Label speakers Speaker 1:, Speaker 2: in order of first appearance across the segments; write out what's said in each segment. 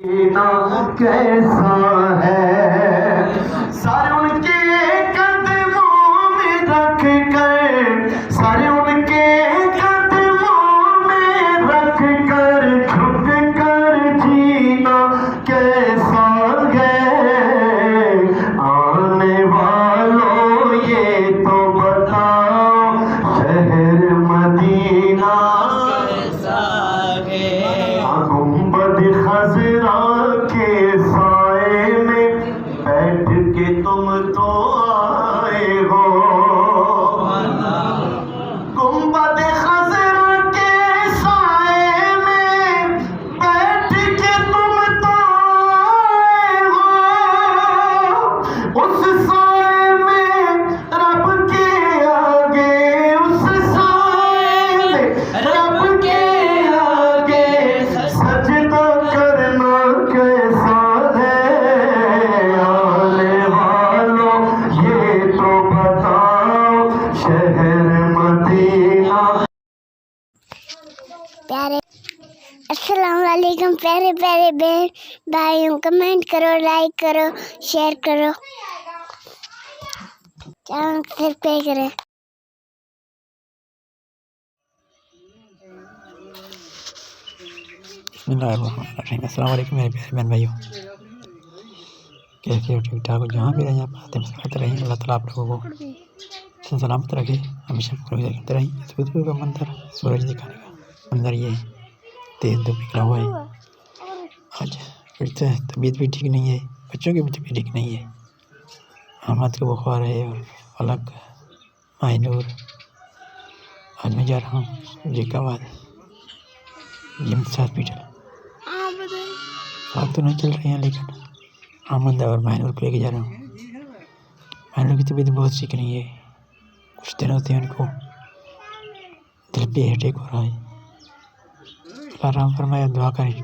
Speaker 1: ना कैसा है सारे उनके कदमों में रख कर, सारे उनके कदमों में रख कर, झुक कर जीना कैसा है। आने वालों ये तो बताओ शहर मदीना कैसा है। गुंबद खजरा के साए में बैठ के तुम तो आए हो। गुंबद खजरा के साए में बैठ के तुम तो आए हो। उस साए में रब के आगे, उस साए में रब के आगे सजदा करना कैसा है। आने वालों ये तो बताओ शहर मदीना।
Speaker 2: प्यारे अस्सलाम वालेकुम प्यारे प्यारे बहन भाइयों, कमेंट करो, लाइक करो, शेयर करो, चैनल सब्सक्राइब करें।
Speaker 3: बिस्मिल्लाहिर्रहमानिर्रहीम। अस्सलाम वालेकुम मेरे प्यारे बहन भाइयों, कैसे हो? ठीक ठाक हो? जहाँ भी रहें आप आते मसलते रहें। अल्लाह ताला आप लोगों को सलामत रखे, हमेशा करते रहें। इस खुशबू का मंजर, सूरज दिखाने का मंजर ये है। तेज़ धूप निकला हुआ है आज, फिर से तबीयत भी ठीक नहीं है, बच्चों की भी तबीयत ठीक नहीं है। अहमद को बुखार है और फलक, माहिनूर। आज मैं जा रहा हूँ जिकाबाद जिम्स हॉस्पिटल। बात तो नहीं चल रही है, लेकिन अहमद और माहिनूर को लेके जा रहा हूँ। माहिनूर की तबीयत बहुत ठीक नहीं है, कुछ दिनों से उनको दिल पे अटैक हो रहा है। अल्लाह राम फरमाए, दुआ करें,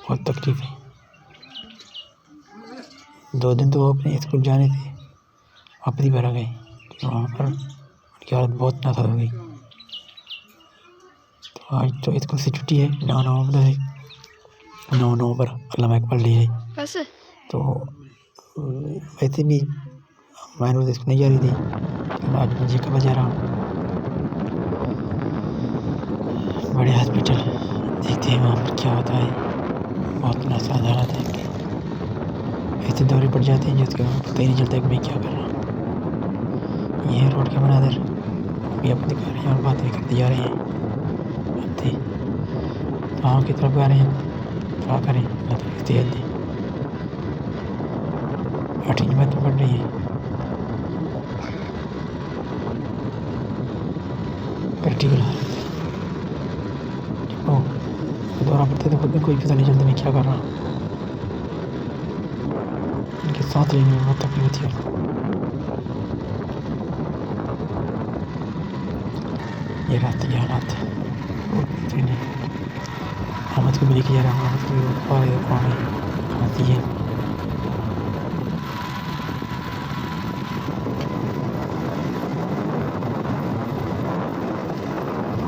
Speaker 3: बहुत तकलीफ है। 2 दिन तो वो अपने स्कूल जाने थे, वापस ही घर आ गए क्योंकि वहाँ पर उनकी हालत बहुत नाजुक हो गई। तो आज तो स्कूल से छुट्टी है, 9 नवंबर है, 9 नवंबर अल्लामा इकबाल डे है।
Speaker 4: कैसे?
Speaker 3: तो वैसे भी माइनर स्कूल नहीं जा रही थी, लेकिन आज मैं जिकाबाद जा रहा हूँ, बड़े हॉस्पिटल। देखते हैं वहाँ पर क्या होता है। बहुत नासाज हालत है कि ऐसे दौरे पड़ जाते हैं जिसके पता ही नहीं चलता कि मैं क्या कर रहा हूँ। ये है रोड के मनाज़र, भी आप दिखा रहे हैं और बातें करते जा रहे हैं। गाँव की तरफ आ रहे हैं, दुआ करें अल्लाह ताला सेहत दे। 8वीं जमात में पढ़ रही है, प्रैक्टिकल हालत है। दौरा पड़ते तो खुद में कोई पता नहीं चलता मैं क्या कर रहा हूँ। इनके साथ रहने में बहुत तकलीफ होती है। ये रात की हालात अहमद को भी लेके जा रहा हूँ। अहमद को कौन खाती है।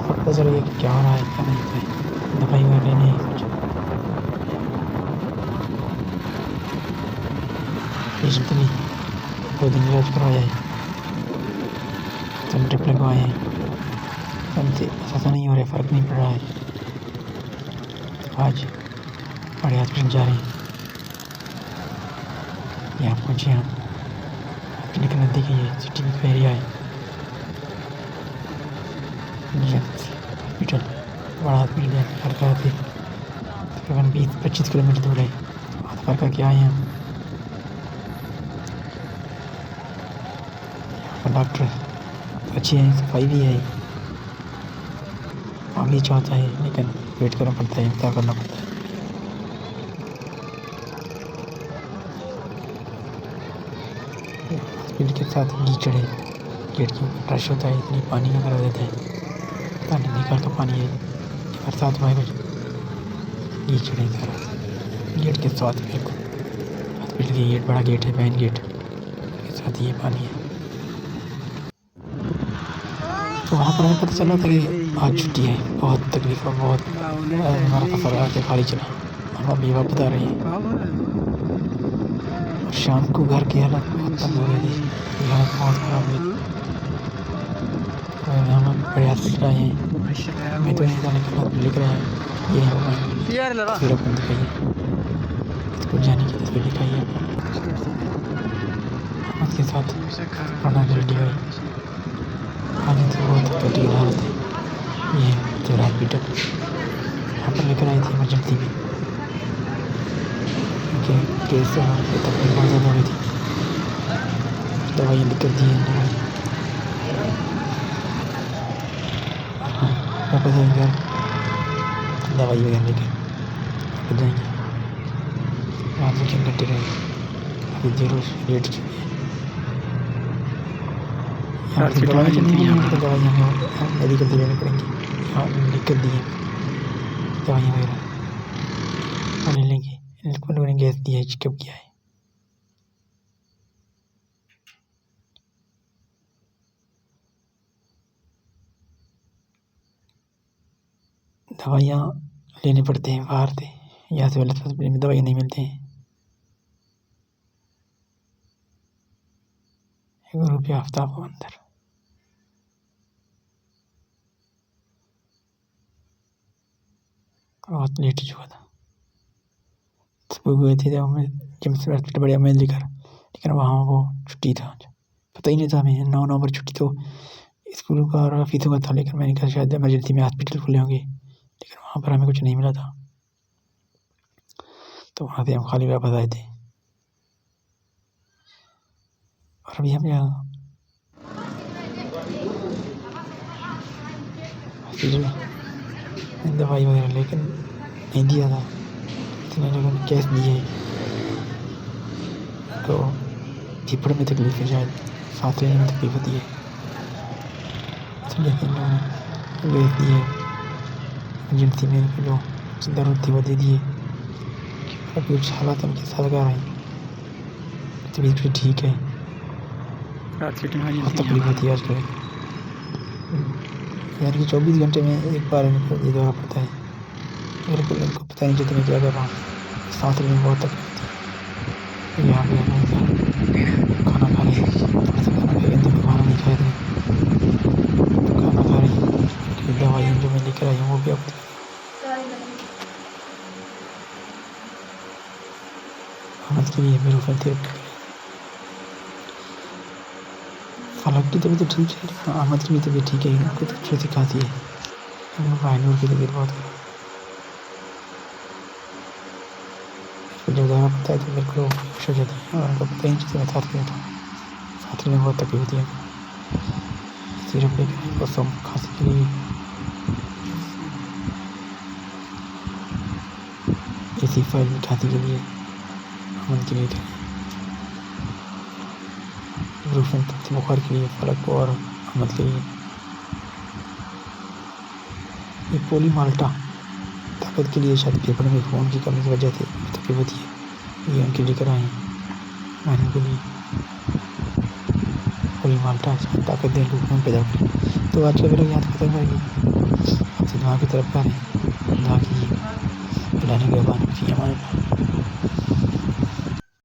Speaker 3: पता चल गया कि क्या हो रहा है, क्या नहीं है। दवाई वगैरह नहीं कुछ, पेशेंट भी 2 दिन इलाज करवाया है, सब ड्रिप लगवाए हैं, सबसे ऐसा नहीं हो रहा है, फ़र्क नहीं पड़ रहा है। तो आज बड़े हॉस्पिटल जा रहे हैं। यहाँ पहुँचे हम, क्लिनिक नज़दीक है, ये सिटी में एरिया है। हॉस्पिटल बड़ा हॉस्पिटल है, सरकार से तकरीबन 20-25 किलोमीटर दूर है। हाथ पर करके आए हैं। डॉक्टर अच्छे हैं, सफाई भी है, आगे चाहता है, लेकिन वेट करना पड़ता है, इंतज़ार करना पड़ता है। हॉस्पिटल के साथ कीचड़ है, गेट के ऊपर रश होता है, इतनी पानी का करा देते हैं, पानी निकाल का पानी है। बरसात में कुछ कीचड़ है सारा, गेट के साथ बिल्कुल हॉस्पिटल की गेट, बड़ा गेट है, मेन गेट के साथ ये पानी है। तो वहाँ पर हमें पता चला था कि आज छुट्टी है। बहुत तकलीफ और बहुत हमारा सफ़र आके खाली चला। बीवा बता रही है। और शाम को घर की हालत बहुत तंग हो गई थी, हालत बहुत ख़राब हुई थी। हम प्रयास कर रहे हैं, मैं तो नहीं जाने के बाद लिख रहे हैं ये होगा तस्वीर अपन दिखाइए, इसको जाने की तस्वीर दिखाइए अपन के साथ पढ़ना रेडी हुई आने से बहुत कटी हालत है। ये जो हॉस्पिटल यहाँ पर लेकर आई थी इमरजेंसी में, क्योंकि केस तकलीफ बहुत ज़्यादा हुई थी। दवाई लिख कर दी है, वापस आएंगे घर, दवाई वगैरह लेकर वापस जाएंगे। रात में 3 घंटे रहेंगे, अभी जरूर लेट चुकी है। यहाँ से दवाई चलती है, यहाँ पर दवाई हमें मेडिकल से लेनी पड़ेंगी, यहाँ लिख कर दी है दवाइयाँ वगैरह और ले लेंगे। इनको लोगों ने गैस दिया है, चेकअप किया है। दवाइयाँ लेने पड़ते हैं बाहर से, यहाँ से वाले हॉस्पिटल में दवाइयाँ नहीं मिलती हैं। 1 रुपया हफ्ता को अंदर। बहुत लेट हो चुका था, सुबह गए थे जब हमें जिम्स हॉस्पिटल बढ़िया में लेकर, लेकिन वहाँ वो छुट्टी था, पता ही नहीं था हमें 9 नवंबर छुट्टी तो स्कूल का और ऑफिसों का था। लेकिन मैंने कहा शायद इमरजेंसी में हॉस्पिटल खुले होंगे, लेकिन वहाँ पर हमें कुछ नहीं मिला था, तो वहाँ से हम खाली वापस आए थे। और अभी हम यहाँ हॉस्पिटल दवाई वगैरह लेकिन नहीं दिया था, इतने लोगों ने कैश दिए, तो फेफड़े में तकलीफ है, शायद सांस लेने में तकलीफ होती है, इसलिए इन लोगों ने गैस दिए। इमरजेंसी में जो ज़रूरत थी वो दे दिए। अभी कुछ हालात उनके साथ कर रहे हैं, तबीयत भी ठीक है, बहुत तकलीफ होती है आजकल, यानी कि 24 घंटे में एक बार इनको ये दौरा पड़ता है। बिल्कुल इनको पता नहीं चलता मैं क्या कर रहा हूँ, सांस लेने में बहुत तकलीफ होती है। यहाँ पे खाना खा रहे हैं, थोड़ा सा खाना खाएंगे तो खाना नहीं खाए थे, खाना खा रही है। दवाई जो मैं लेकर आई हूँ वो भी अब अहमद के लिए मेरे ऊपर फलक की तबीयत तो ठीक है, लेकिन अहमद की भी तबीयत ठीक है, उनको तो अच्छे से खाती है। भाईनूर की तबीयत बहुत खराब, जब दौरा पड़ता है तो मेरे को खुश हो जाती है, और उनको पता ही नहीं चलता मैं साथ में था, साथ में बहुत तकलीफ होती है। सिरप लेकर और सब खांसी के लिए एसी फाइल में खांसी के लिए अमन के लिए ब्रूफेन बुखार के लिए फलक और अहमद के लिए ये पोली माल्टा ताकत के लिए, शायद फेफड़े में खून की कमी की वजह से तकलीफ होती है, ये उनके लेकर आए हैं मानने के लिए। पोली माल्टा ताकत दे खून पैदा करें। तो आज का वीडियो यहाँ खत्म करेंगे, आपसे दुआ की तरफ आ रहे हैं, दुआ कीजिए, बुलाने के बाद